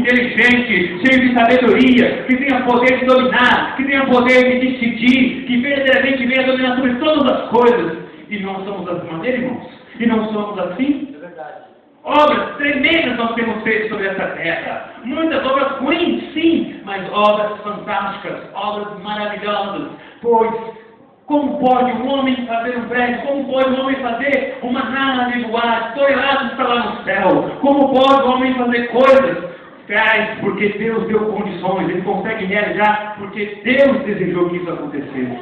inteligente, cheio de sabedoria, que tenha poder de dominar, que tenha poder de decidir, que verdadeiramente venha dominar sobre todas as coisas. E não somos dessa maneira, irmãos? E não somos assim? É verdade. Obras tremendas nós temos feito sobre essa terra. Muitas obras ruins, sim, mas obras fantásticas, obras maravilhosas. Pois, como pode um homem fazer um prédio? Como pode um homem fazer uma nave voar? Toneladas está lá no céu. Como pode um homem fazer coisas? Faz porque Deus deu condições. Ele consegue realizar porque Deus desejou que isso acontecesse.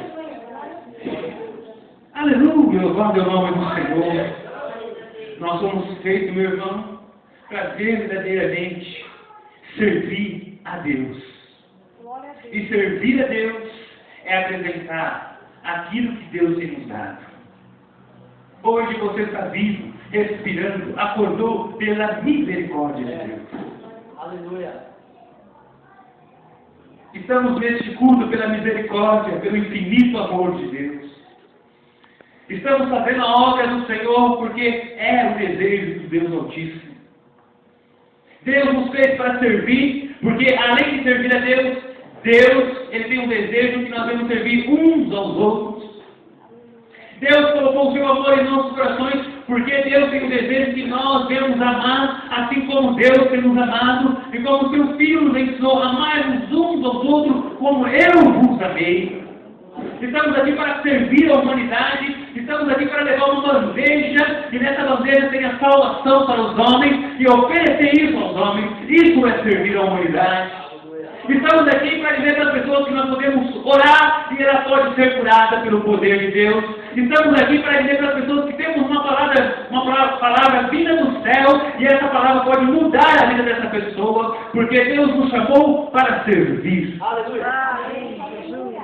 Aleluia, louvado é o nome do Senhor. Nós somos feitos, meu irmão, para verdadeiramente servir a Deus. E servir a Deus é apresentar aquilo que Deus tem nos dado. Hoje você está vivo, respirando, acordou pela misericórdia de Deus. Aleluia. Estamos neste culto pela misericórdia, pelo infinito amor de Deus. Estamos fazendo a obra do Senhor porque é o desejo do Deus Altíssimo. Deus nos fez para servir, porque além de servir a Deus, Ele tem um desejo que nós devemos servir uns aos outros. Deus colocou o seu amor em nossos corações, porque Deus tem um desejo que nós devemos amar, assim como Deus tem nos amado, e como seu Filho nos ensinou a amar uns aos outros, como eu vos amei. Estamos aqui para servir a humanidade, estamos aqui para levar uma bandeja, e nessa bandeja tem a salvação para os homens, e oferecer isso aos homens. Isso é servir a humanidade. Estamos aqui para dizer para as pessoas que nós podemos orar e ela pode ser curada pelo poder de Deus. Estamos aqui para dizer para as pessoas que temos uma palavra vinda do céu, e essa palavra pode mudar a vida dessa pessoa, porque Deus nos chamou para servir. Aleluia.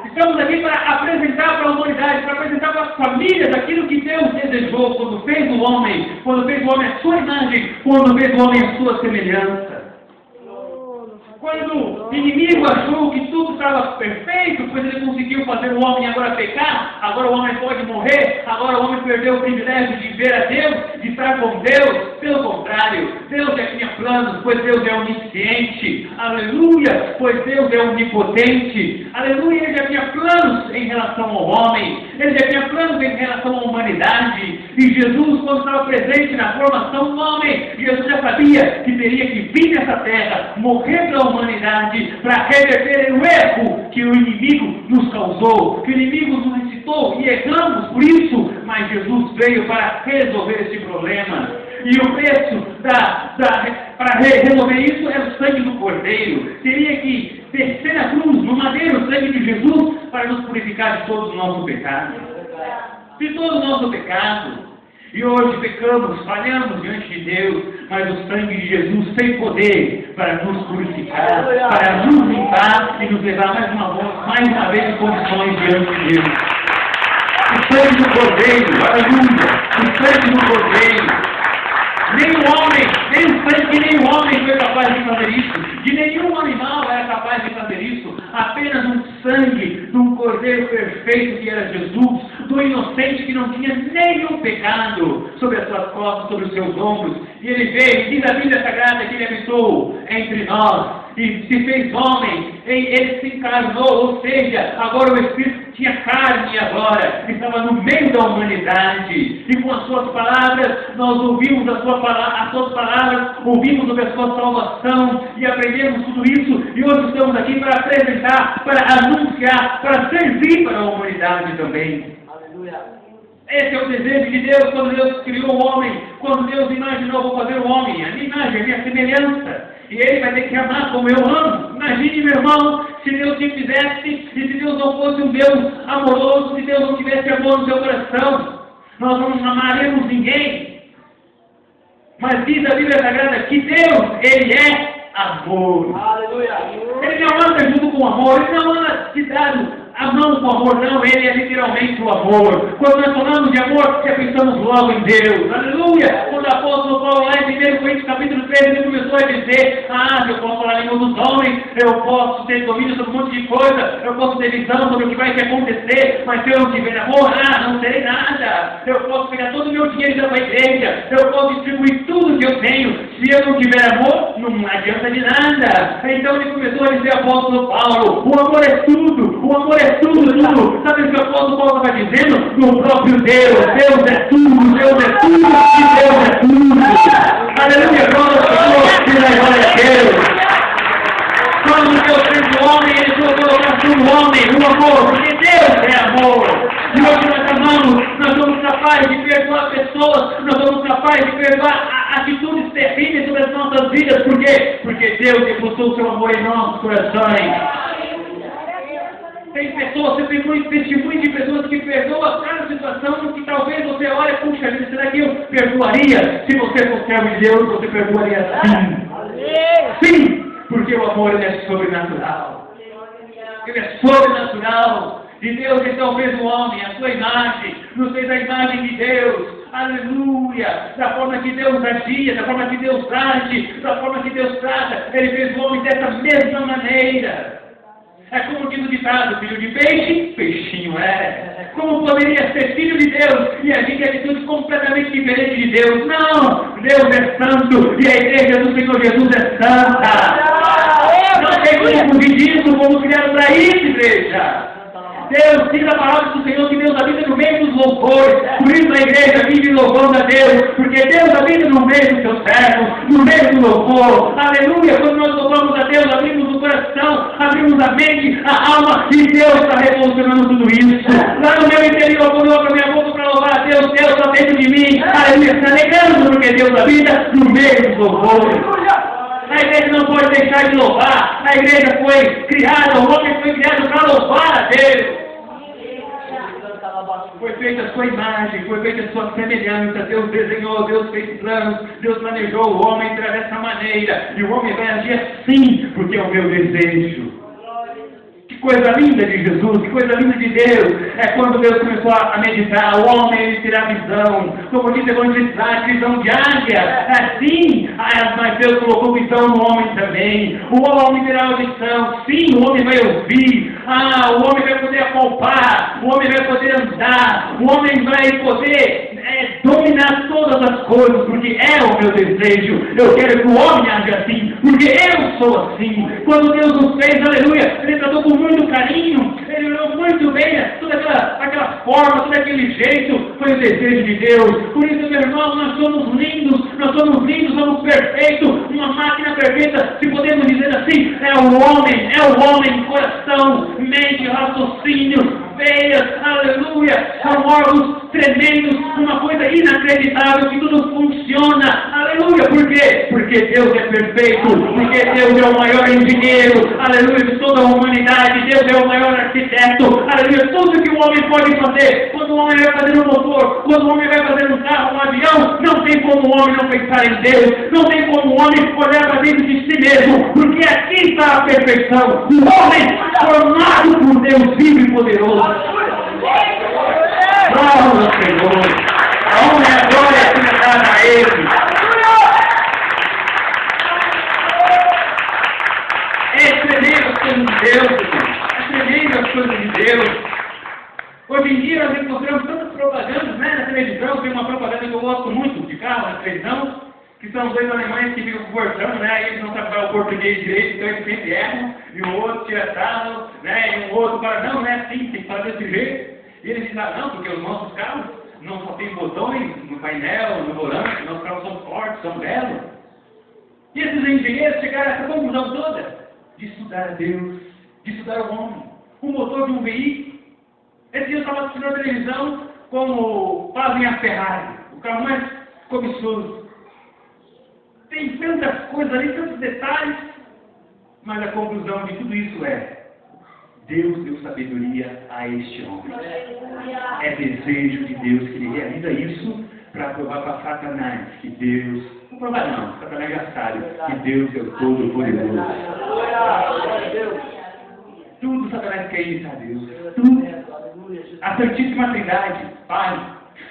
Estamos aqui para apresentar para a humanidade, para apresentar para as famílias aquilo que Deus desejou quando fez o homem à sua imagem, quando fez o homem à sua semelhança. Quando o inimigo achou que tudo estava perfeito, pois ele conseguiu fazer o homem agora pecar, agora o homem pode morrer, agora o homem perdeu o privilégio de ver a Deus, de estar com Deus. Pelo contrário, Deus já tinha planos, pois Deus é onisciente. Aleluia, pois Deus é onipotente. Aleluia, ele já tinha planos em relação ao homem, ele já tinha planos em relação à humanidade. E Jesus, quando estava presente na formação do homem, Jesus já sabia que teria que vir nessa terra, morrer pela humanidade, para reverter o erro que o inimigo nos causou, que o inimigo nos incitou, e erramos por isso, mas Jesus veio para resolver esse problema. E o preço para resolver isso é o sangue do Cordeiro. Teria que descer na cruz, no madeiro, o sangue de Jesus, para nos purificar de todo o nosso pecado. De todo o nosso pecado. E hoje pecamos, falhamos diante de Deus, mas o sangue de Jesus tem poder para nos purificar, para nos limpar e nos levar mais uma vez em condições diante de Deus. O sangue do Cordeiro, aleluia, o sangue do Cordeiro. Nem o homem foi capaz de fazer isso, de nenhum animal era capaz de fazer isso, apenas um sangue de um Cordeiro perfeito que era Jesus, do inocente que não tinha nenhum pecado sobre as suas costas, sobre os seus ombros, e ele veio, diz a Bíblia Sagrada que ele habitou entre nós, e se fez homem, ele se encarnou, ou seja, agora o Espírito tinha carne agora, estava no meio da humanidade, e com as suas palavras, nós ouvimos as suas palavras, ouvimos sobre a sua salvação, e aprendemos tudo isso, e hoje estamos aqui para apresentar, para anunciar, para servir para a humanidade também. Aleluia. Esse é o desejo de Deus quando Deus criou o homem, quando Deus imaginou, vou fazer o homem, a minha imagem, a minha semelhança. E ele vai ter que amar como eu amo. Imagine, meu irmão, se Deus te fizesse, e se Deus não fosse um Deus amoroso, se Deus não tivesse amor no seu coração, nós não amaremos ninguém. Mas diz a Bíblia Sagrada que Deus, Ele é amor. Aleluia. Ele não anda junto com o amor, Ele não anda te dando a mão com o amor, não, Ele é literalmente o amor. Quando nós falamos de amor, já pensamos logo em Deus. Aleluia! Quando o apóstolo Paulo lá em 1 Coríntios capítulo 13, ele começou a dizer, se eu posso falar em cima dos homens, eu posso ter domínio sobre um monte de coisa, eu posso ter visão sobre o que vai acontecer, mas se eu não tiver amor, não terei nada. Eu posso pegar todo o meu dinheiro e dar para a igreja, eu posso distribuir tudo que eu tenho, se eu não tiver amor, não adianta de nada. Então ele começou a dizer, apóstolo Paulo, o amor é tudo, o amor é tudo, tudo. Sabe o que o apóstolo Paulo estava dizendo? No próprio Deus, Deus é tudo, Deus é tudo e Deus é tudo. Aleluia, glória ao Senhor, diz a glória a Deus. Quando Deus fez o homem, Ele colocou no coração do homem o amor, porque Deus é amor. E hoje nós amamos, nós somos capazes de perdoar pessoas, nós somos capazes de perdoar atitudes terríveis sobre as nossas vidas. Por quê? Porque Deus depositou o seu amor em nossos corações. Tem pessoas, você tem muito testemunho de pessoas que perdoam cada situação que talvez você olha, puxa vida, será que eu perdoaria? Se você fosse servo de Deus, você perdoaria sim. Sim, porque o amor ele é sobrenatural. Ele é sobrenatural. E Deus então fez o homem, a sua imagem, nos fez a imagem de Deus. Aleluia! Da forma que Deus agia, da forma que Deus age, da forma que Deus trata, Ele fez o homem dessa mesma maneira. É como diz o ditado, filho de peixe, peixinho é. Como poderia ser filho de Deus e agir de atitude completamente diferente de Deus? Não! Deus é santo e a igreja do Senhor Jesus é santa. Não tem como fugir disso, fomos criados para isso, igreja. Deus, diz a palavra do Senhor que Deus habita no meio dos louvores. Por isso a igreja vive louvando a Deus, porque Deus habita no meio dos seus servos, no meio do louvor. Aleluia! Quando nós louvamos a Deus, abrimos o coração, abrimos a mente, a alma, e Deus está revolucionando tudo isso. Lá no meu interior, quando eu abro minha boca para louvar a Deus, Deus está dentro de mim. Aleluia! Está negando, porque Deus habita no meio dos louvores. A igreja não pode deixar de louvar. A igreja foi criada, o homem foi criado para louvar a Deus. Foi feita a sua imagem, foi feita a sua semelhança. Deus desenhou, Deus fez planos, Deus planejou o homem dessa maneira. E o homem vai agir assim, porque é o meu desejo. Que coisa linda de Jesus, que coisa linda de Deus. É quando Deus começou a meditar, o homem ele terá visão. Como diz o evangelista, visão de águia. Assim, mas Deus colocou visão no homem também. O homem terá audição. Sim, o homem vai ouvir. O homem vai poder apalpar. O homem vai poder andar. O homem vai poder dominar todas as coisas, porque é o meu desejo. Eu quero que o homem haja assim, porque eu sou assim. Quando Deus nos fez, aleluia, Ele tratou com muito carinho, Ele olhou muito bem toda aquela forma, todo aquele jeito, foi o desejo de Deus. Por isso, meu irmão, nós somos lindos, somos perfeitos, uma máquina perfeita, se podemos dizer assim, é o homem, coração, mente, raciocínio, veias, aleluia, são órgãos tremendos, uma coisa inacreditável, que tudo funciona, aleluia, por quê? Porque Deus é perfeito, porque Deus é o maior engenheiro, aleluia, de toda a humanidade, Deus é o maior arquiteto, aleluia, tudo que o homem pode fazer, quando o homem vai fazer um motor, quando o homem vai fazer um carro, um avião, não tem como o homem não pensar em Deus, não tem como o homem olhar para dentro de si mesmo, porque aqui está a perfeição, o homem formado por Deus vivo e poderoso. Glória ao Senhor. A honra e a glória seja dada a Ele. É tremendo as coisas de Deus. É tremendo as coisas de Deus. Hoje em dia nós encontramos tantas propagandas, na televisão. Tem uma propaganda que eu gosto muito de carro na televisão, que são os dois alemães que ficam conversando, aí eles não sabem falar o português direito, então eles sempre erram, e um outro tira sarro, e um outro fala, não é assim, tem que fazer desse jeito. E eles dizem, não, porque os nossos carros não só tem botões no painel, no volante, nossos carros são fortes, são belos. E esses engenheiros chegaram a essa conclusão toda, de estudar a Deus, de estudar o homem, o motor de um veículo. Esse dia eu estava assistindo a televisão como fazem a Ferrari, o carro mais cobiçoso. Tem tantas coisas ali, tantos detalhes, mas a conclusão de tudo isso é: Deus deu sabedoria a este homem. É desejo de Deus que ele realiza isso para provar para Satanás que Deus, não provar não, Satanás já sabe que Deus é o Todo-Poderoso. Tudo Satanás quer imitar Deus. Tudo. A Santíssima Trindade, Pai,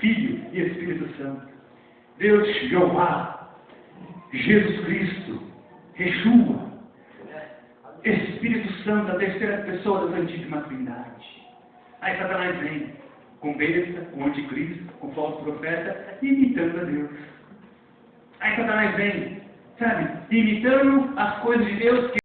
Filho e Espírito Santo. Deus, Jeová, Jesus Cristo, Yeshua, Santo, a terceira pessoa da Santíssima Trindade. Aí Satanás vem com besta, com anticristo, com falso profeta, imitando a Deus. Aí Satanás vem, sabe, imitando as coisas de Deus que